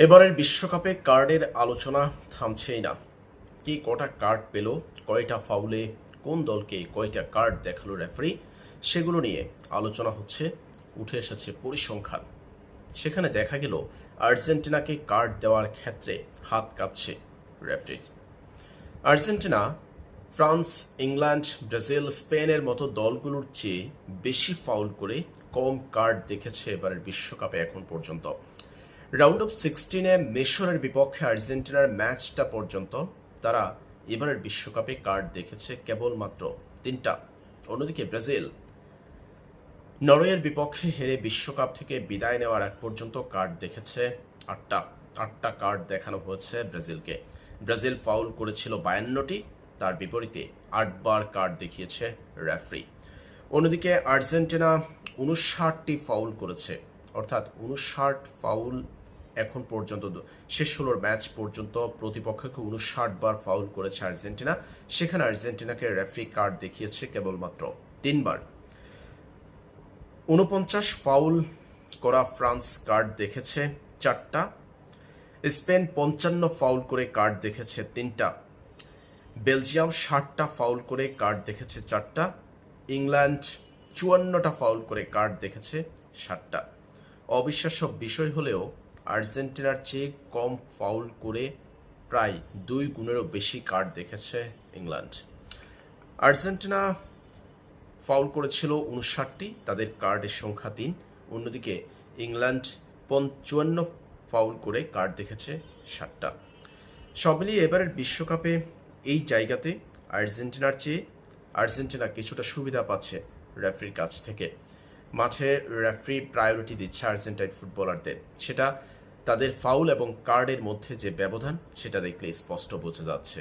এবারের বিশ্বকাপে কার্ডের আলোচনা থামছেই না। কে কটা কার্ড পেল, কয়টা ফাউলে কোন দলকে কয়টা কার্ড দেখালো রেফারি, সেগুলো নিয়ে আলোচনা হচ্ছে। উঠে এসেছে পরিসংখ্যান। সেখানে দেখা গেল আর্জেন্টিনাকে কার্ড দেওয়ার ক্ষেত্রে হাত কাঁপছে রেফারির। আর্জেন্টিনা, ফ্রান্স, ইংল্যান্ড, ব্রাজিল, স্পেনের মতো দলগুলোর চেয়ে বেশি ফাউল করে কম কার্ড দেখেছে এবারের বিশ্বকাপে এখন পর্যন্ত। রাউন্ড অফ 16-এ মিশরের বিপক্ষে আর্জেন্টিনার ম্যাচটা পর্যন্ত তারা এবারের বিশ্বকাপে কার্ড দেখেছে কেবলমাত্র 3টা। অন্যদিকে ব্রাজিল নরওয়ের বিপক্ষে হেরে বিশ্বকাপ থেকে বিদায় নেওয়ার আগ পর্যন্ত কার্ড দেখেছে 8টা কার্ড দেখানো হয়েছে ব্রাজিলকে। ব্রাজিল ফাউল করেছিল 52টি, তার বিপরীতে 8বার কার্ড দেখিয়েছে রেফারি। অন্যদিকে আর্জেন্টিনা 59টি ফাউল করেছে, অর্থাৎ 59 ফাউল এখন পর্যন্ত শেষ 16 ম্যাচ পর্যন্ত প্রতিপক্ষকে 59 বার ফাউল করেছে আর্জেন্টিনা। সেখানে আর্জেন্টিনাকে রেফারি কার্ড দেখিয়েছে কেবলমাত্র 3বার। 49 ফাউল করা ফ্রান্স কার্ড দেখেছে 4টা। স্পেন 55 ফাউল করে কার্ড দেখেছে 3টা। বেলজিয়াম 60টা ফাউল করে কার্ড দেখেছে 4টা। ইংল্যান্ড 54টা ফাউল করে কার্ড দেখেছে 7টা। অবিশ্বাস্য বিষয় হলেও আর্জেন্টিনার চেয়ে কম ফাউল করে প্রায় 2 গুণেরও বেশি কার্ড দেখেছে ইংল্যান্ড। আর্জেন্টিনা ফাউল করেছিল 59টি, তাদের কার্ডের সংখ্যা 3। অন্যদিকে ইংল্যান্ড 55 ফাউল করে কার্ড দেখেছে 7টা। সব মিলিয়ে এবারের বিশ্বকাপে এই জায়গাতে আর্জেন্টিনা কিছুটা সুবিধা পাচ্ছে রেফারির কাছ থেকে। মাঠে রেফারি প্রায়োরিটি দিচ্ছে আর্জেন্টাইন ফুটবলারদের, সেটা তাদের ফাউল এবং কার্ডের মধ্যে যে ব্যবধান সেটা দেখলে স্পষ্ট বোঝা যাচ্ছে।